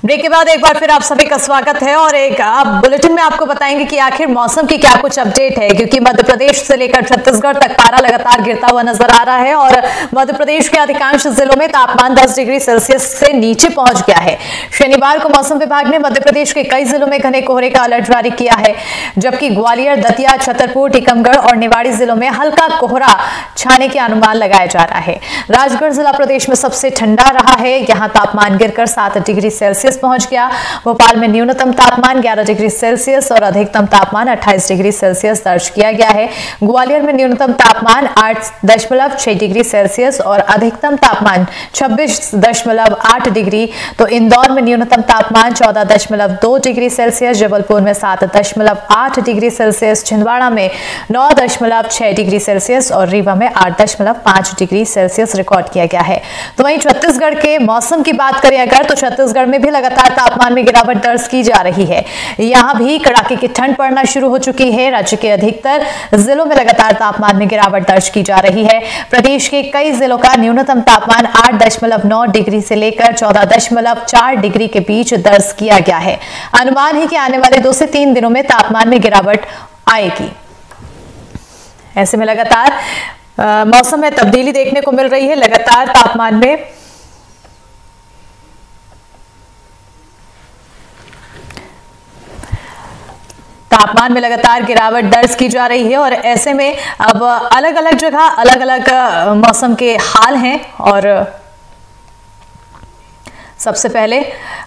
Break के बाद एक बार फिर आप सभी का स्वागत है और एक आप बुलेटिन में आपको बताएंगे कि आखिर मौसम की क्या कुछ अपडेट है, क्योंकि मध्य प्रदेश से लेकर छत्तीसगढ़ तक पारा लगातार गिरता हुआ नजर आ रहा है और मध्य प्रदेश के अधिकांश जिलों में तापमान 10 डिग्री सेल्सियस से नीचे पहुंच गया है। शनिवार को मौसम विभाग ने मध्य प्रदेश के कई जिलों में घने कोहरे का अलर्ट जारी किया है, जबकि ग्वालियर, दतिया, छतरपुर, टीकमगढ़ और निवाड़ी जिलों में हल्का कोहरा छाने के अनुमान लगाया जा रहा है। राजगढ़ जिला प्रदेश में सबसे ठंडा रहा है, यहाँ तापमान गिरकर 7 डिग्री सेल्सियस पहुंच गया। भोपाल में न्यूनतम तापमान 11 डिग्री सेल्सियस और अधिकतम तापमान 28 डिग्री सेल्सियस दर्ज किया गया है। ग्वालियर में न्यूनतम तापमान 8.6 डिग्री सेल्सियस और अधिकतम तापमान 26.8 डिग्री, तो इंदौर में न्यूनतम तापमान 14.2 डिग्री सेल्सियस, जबलपुर में 7.8 डिग्री सेल्सियस, छिंदवाड़ा में 9.6 डिग्री सेल्सियस और रीवा में 8.5 डिग्री सेल्सियस रिकॉर्ड किया गया है। तो वहीं छत्तीसगढ़ के मौसम की बात करें अगर, तो छत्तीसगढ़ में भी लगातार तापमान में गिरावट दर्ज की जा रही है। यहां भी कड़ाके की ठंड पड़ना शुरू हो चुकी है। राज्य के अधिकतर जिलों में लगातार तापमान में गिरावट दर्ज की जा रही है। प्रदेश के कई जिलों का न्यूनतम तापमान 8.9 डिग्री से लेकर 14.4 डिग्री के बीच दर्ज किया गया है। अनुमान है कि आने वाले 2 से 3 दिनों में तापमान में गिरावट आएगी। ऐसे में लगातार मौसम में तब्दीली देखने को मिल रही है। लगातार तापमान में लगातार गिरावट दर्ज की जा रही है और ऐसे में अब अलग अलग जगह अलग अलग मौसम के हाल हैं। और सबसे पहले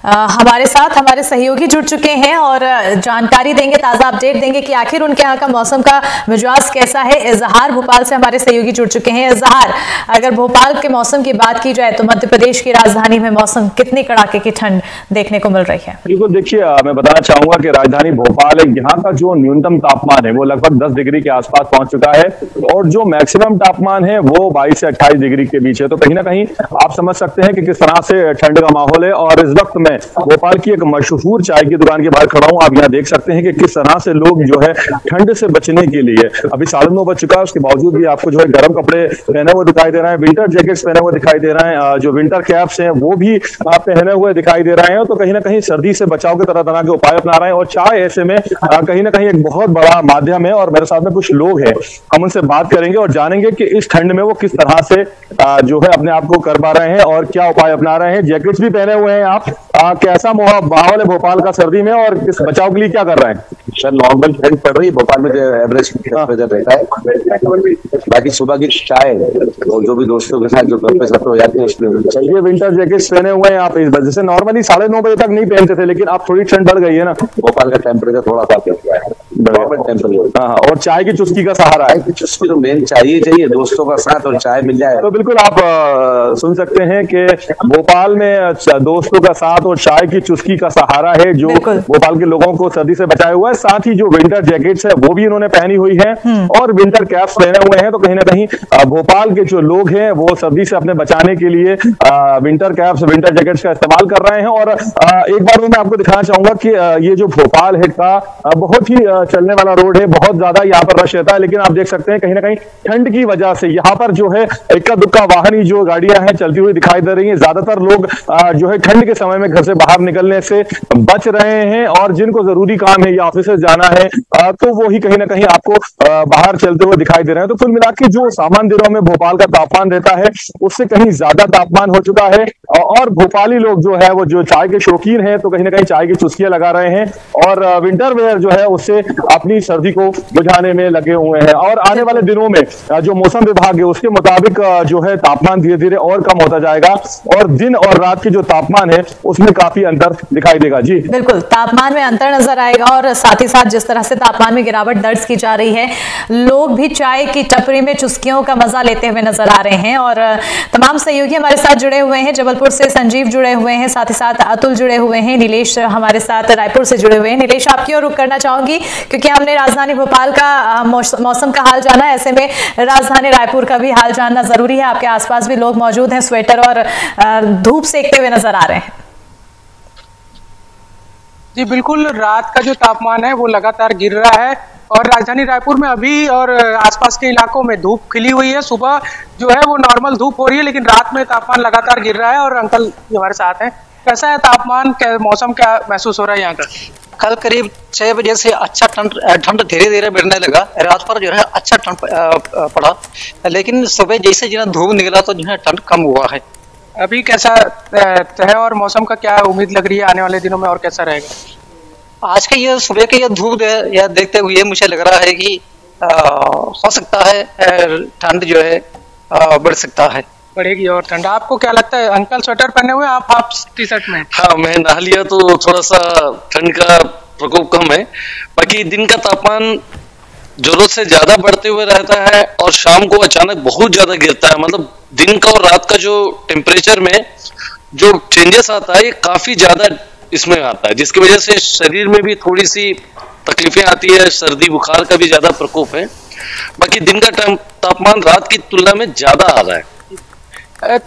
हमारे साथ हमारे सहयोगी जुड़ चुके हैं और जानकारी देंगे, ताजा अपडेट देंगे कि आखिर उनके यहाँ का मौसम का मिजाज कैसा है। इजहार भोपाल से हमारे सहयोगी जुड़ चुके हैं। इजहार, अगर भोपाल के मौसम की बात की जाए तो मध्य प्रदेश की राजधानी में मौसम कितनी कड़ाके की ठंड देखने को मिल रही है? बिल्कुल, देखिए मैं बताना चाहूंगा कि राजधानी भोपाल है, यहाँ का जो न्यूनतम तापमान है वो लगभग 10 डिग्री के आसपास पहुंच चुका है और जो मैक्सिमम तापमान है वो 22 से 28 डिग्री के बीच है। तो कहीं ना कहीं आप समझ सकते हैं कि किस तरह से ठंड का माहौल है। और इस वक्त मैं भोपाल की एक मशहूर चाय की दुकान के बाहर खड़ा हूं। आप यहाँ देख सकते हैं कि किस तरह से लोग जो है ठंड से बचने के लिए, अभी 9:30 बज चुका है, उसके बावजूद भी आपको जो है गर्म कपड़े पहने हुए दिखाई दे रहे हैं, विंटर जैकेट्स पहने हुए दिखाई दे रहे हैं, जो विंटर कैप्स हैं वो भी पहने हुए दिखाई दे रहे हैं। तो कहीं ना कहीं सर्दी से बचाव के तरह तरह के उपाय अपना रहे हैं और चाय ऐसे में कहीं ना कहीं एक बहुत बड़ा माध्यम है। और मेरे साथ में कुछ लोग हैं, हम उनसे बात करेंगे और जानेंगे कि इस ठंड में वो किस तरह से जो है अपने आप को कर पा रहे हैं और क्या उपाय अपना रहे हैं। जैकेट्स भी पहने हुए हैं आप। कैसा माहौल है भोपाल का सर्दी में और किस बचाव के लिए क्या कर रहे हैं? सर, नॉर्मल ठंड पड़ रही है भोपाल में, जो एवरेज टेम्परेचर रहता है। बाकी सुबह की चाय और जो भी दोस्तों के साथ जो घर पे सब हो जाते हैं उसमें ये विंटर जैकेट्स पहने हुए हैं आप। इस वजह से नॉर्मली 9:30 बजे तक नहीं पहनते थे, लेकिन आप थोड़ी ठंड बढ़ गई है ना। भोपाल का टेम्परेचर थोड़ा सा नॉर्मल टेम्परेचर। हाँ, और चाय की चुस्की का सहारा है। चुस्की तो मेन चाहिए दोस्तों का साथ और चाय मिल जाए तो बिल्कुल आप सुन सकते हैं कि भोपाल में दोस्तों का साथ और चाय की चुस्की का सहारा है जो भोपाल के लोगों को सर्दी से बचाया हुआ है। साथ ही जो विंटर जैकेट्स है वो भी इन्होंने पहनी हुई है और विंटर कैप्स पहने हुए हैं। तो कहीं ना कहीं भोपाल के जो लोग हैं वो सर्दी से अपने बचाने के लिए विंटर कैप्स, विंटर जैकेट्स का इस्तेमाल कर रहे हैं। और एक बार मैं आपको दिखाना चाहूंगा कि ये जो भोपाल है का बहुत ही चलने वाला रोड है, बहुत ज्यादा यहाँ पर रश रहता है, लेकिन आप देख सकते हैं कहीं ना कहीं ठंड की वजह से यहाँ पर जो है इक्का दुक्का वाहन ही जो गाड़ियां हैं चलती हुई दिखाई दे रही है। ज्यादातर लोग जो है ठंड के समय में घर से बाहर निकलने से बच रहे हैं और जिनको जरूरी काम है या ऑफिस जाना है तो वो ही कहीं ना कहीं आपको बाहर चलते हुए दिखाई दे रहे हैं। तो कुल मिला के जो सामान्य दिनों में भोपाल का तापमान रहता है उससे कहीं ज्यादा तापमान हो चुका है और भोपाली लोग जो है वो जो चाय के शौकीन हैं तो कहीं ना कहीं चाय की चुस्कियां लगा रहे हैं और विंटर वेयर जो है उससे अपनी सर्दी को बुझाने में लगे हुए हैं। और आने वाले दिनों में जो मौसम विभाग है उसके मुताबिक जो है तापमान धीरे धीरे और कम होता जाएगा और दिन और रात के जो तापमान है उसमें काफी अंतर दिखाई देगा। जी बिल्कुल, तापमान में अंतर नजर आएगा और साथ ही साथ जिस तरह से तापमान में गिरावट दर्ज की जा रही है, लोग भी चाय की टपरी में चुस्कियों का मजा लेते हुए नजर आ रहे हैं। और तमाम सहयोगी हमारे साथ जुड़े हुए हैं। जबलपुर से संजीव जुड़े हुए हैं, साथ ही साथ अतुल जुड़े हुए हैं, नीलेश हमारे साथ रायपुर से जुड़े हुए हैं। नीलेश, आपकी ओर रुख करना चाहूंगी क्योंकि हमने राजधानी भोपाल का मौसम का हाल जाना, ऐसे में राजधानी रायपुर का भी हाल जानना जरूरी है। आपके आसपास भी लोग मौजूद हैं, स्वेटर और धूप सेकते हुए नजर आ रहे हैं। जी बिल्कुल, रात का जो तापमान है वो लगातार गिर रहा है और राजधानी रायपुर में अभी और आसपास के इलाकों में धूप खिली हुई है। सुबह जो है वो नॉर्मल धूप हो रही है, लेकिन रात में तापमान लगातार गिर रहा है। और अंकल हमारे साथ हैं, कैसा है तापमान, मौसम क्या महसूस हो रहा है यहाँ का? कल करीब 6 बजे से अच्छा ठंड धीरे धीरे बढ़ने लगा। रात पर जो है अच्छा ठंड पड़ा, लेकिन सुबह जैसे जो है धूप निकला तो जो है ठंड कम हुआ है। अभी कैसा है और मौसम का क्या उम्मीद लग रही है आने वाले दिनों में, और कैसा रहेगा? आज के ये सुबह के ये धूप या देखते हुए मुझे लग रहा है कि हो सकता है ठंड जो है बढ़ सकता है, बढ़ेगी और ठंड। आपको क्या लगता है? अंकल स्वेटर पहने हुए, आप हाफ टी शर्ट में? हाँ, मैं नहा लिया तो थोड़ा सा ठंड का प्रकोप कम है। बाकी दिन का तापमान जरूरत से ज्यादा बढ़ते हुए रहता है और शाम को अचानक बहुत ज्यादा गिरता है। मतलब दिन का और रात का जो टेम्परेचर में जो चेंजेस आता है ये काफी ज्यादा इसमें आता है, जिसकी वजह से शरीर में भी थोड़ी सी तकलीफें आती है, सर्दी बुखार का भी ज्यादा प्रकोप है। बाकी दिन का तापमान रात की तुलना में ज्यादा आ रहा है।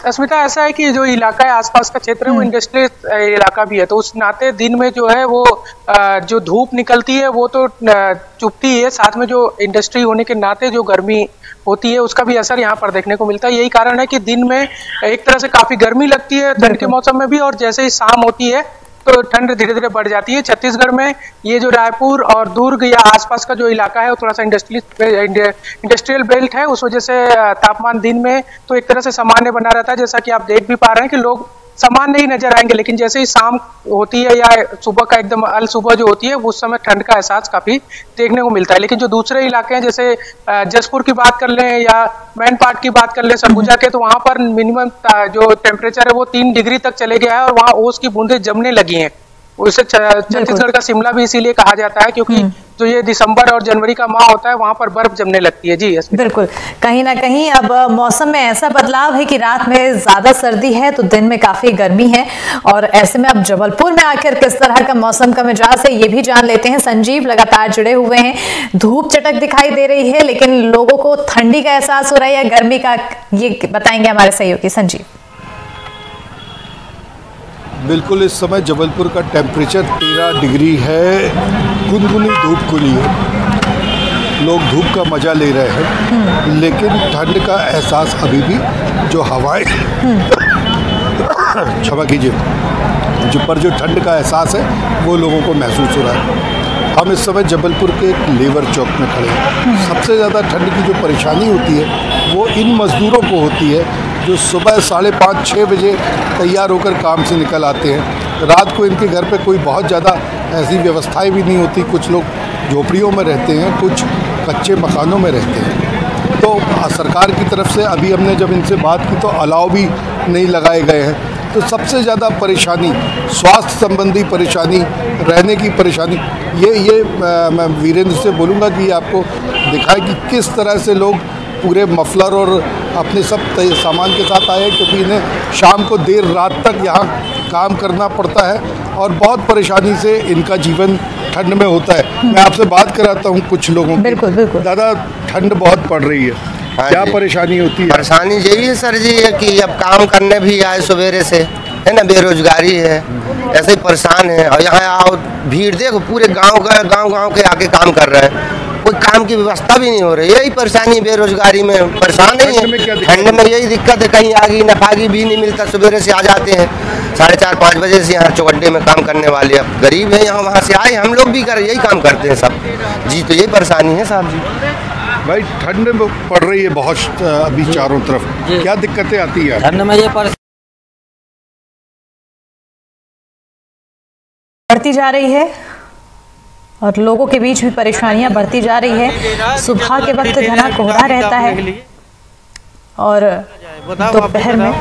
अस्मिता, ऐसा है कि जो इलाका है आसपास का क्षेत्र है वो इंडस्ट्रियल इलाका भी है, तो उस नाते दिन में जो है वो जो धूप निकलती है वो तो चुभती है, साथ में जो इंडस्ट्री होने के नाते जो गर्मी होती है उसका भी असर यहाँ पर देखने को मिलता है। यही कारण है कि दिन में एक तरह से काफी गर्मी लगती है ठंड के मौसम में भी, और जैसे ही शाम होती है तो ठंड धीरे धीरे बढ़ जाती है। छत्तीसगढ़ में ये जो रायपुर और दुर्ग या आसपास का जो इलाका है वो थोड़ा सा इंडस्ट्रियल बेल्ट है, उस वजह से तापमान दिन में तो एक तरह से सामान्य बना रहता है। जैसा कि आप देख भी पा रहे हैं कि लोग सामान्य नहीं नजर आएंगे, लेकिन जैसे ही शाम होती है या सुबह का एकदम अल सुबह जो होती है उस समय ठंड का एहसास काफी देखने को मिलता है। लेकिन जो दूसरे इलाके हैं जैसे जसपुर की बात कर लें या मैन पार्ट की बात कर लें सरगुजा के, तो वहां पर मिनिमम जो टेम्परेचर है वो 3 डिग्री तक चले गया है और वहां ओस की बूंदें जमने लगी हैं। उसे छत्तीसगढ़ का शिमला भी इसीलिए कहा जाता है क्योंकि जो ये दिसंबर और जनवरी का माह होता है वहां पर बर्फ जमने लगती है। जी बिल्कुल, कहीं ना कहीं अब मौसम में ऐसा बदलाव है कि रात में ज्यादा सर्दी है तो दिन में काफी गर्मी है, और ऐसे में अब जबलपुर में आखिर किस तरह का मौसम का मिजाज है ये भी जान लेते हैं। संजीव लगातार जुड़े हुए हैं, धूप चटक दिखाई दे रही है लेकिन लोगों को ठंडी का एहसास हो रहा है या गर्मी का, ये बताएंगे हमारे सहयोगी संजीव। बिल्कुल, इस समय जबलपुर का टेम्परेचर 13 डिग्री है, गुनगुनी धूप खुली है, लोग धूप का मज़ा ले रहे हैं, लेकिन ठंड का एहसास अभी भी जो हवाएं क्षमा कीजिए, जो ठंड का एहसास है वो लोगों को महसूस हो रहा है। हम इस समय जबलपुर के एक लेबर चौक में खड़े हैं। सबसे ज़्यादा ठंड की जो परेशानी होती है वो इन मज़दूरों को होती है जो सुबह 5:30-6 बजे तैयार होकर काम से निकल आते हैं। रात को इनके घर पे कोई बहुत ज़्यादा ऐसी व्यवस्थाएं भी नहीं होती, कुछ लोग झोपड़ियों में रहते हैं, कुछ कच्चे मकानों में रहते हैं। तो सरकार की तरफ से अभी हमने जब इनसे बात की तो अलाव भी नहीं लगाए गए हैं। तो सबसे ज़्यादा परेशानी स्वास्थ्य संबंधी परेशानी, रहने की परेशानी, ये मैं वीरेंद्र से बोलूँगा कि आपको दिखाए कि किस तरह से लोग पूरे मफलर और अपने सब सामान के साथ आए, क्योंकि इन्हें शाम को देर रात तक यहाँ काम करना पड़ता है और बहुत परेशानी से इनका जीवन ठंड में होता है। मैं आपसे बात कराता हूँ कुछ लोगों की। बिल्कुल बिल्कुल। दादा, ठंड बहुत पड़ रही है, क्या परेशानी होती है? परेशानी यही है सर जी कि अब काम करने भी आए सवेरे से, है ना, बेरोजगारी है, ऐसे ही परेशान है। और यहाँ आओ भीड़ देखो, पूरे गांव के आके काम कर रहे हैं, कोई काम की व्यवस्था भी नहीं हो रही। यही परेशानी, बेरोजगारी में परेशान नहीं है। ठंड में यही दिक्कत है, कहीं आगी नफागी भी नहीं मिलता। सवेरे से आ जाते हैं 4:30-5 बजे से यहाँ चौगड्डे में काम करने वाले, अब गरीब है यहाँ वहाँ से आए, हम लोग भी यही काम करते हैं सब जी। तो यही परेशानी है साहब जी। भाई, ठंड पड़ रही है बहुत अभी चारों तरफ, क्या दिक्कतें आती है ठंड में? ये बढ़ती जा रही है और लोगों के बीच भी परेशानियां बढ़ती जा रही है। सुबह के वक्त घना कोहरा रहता है और दोपहर में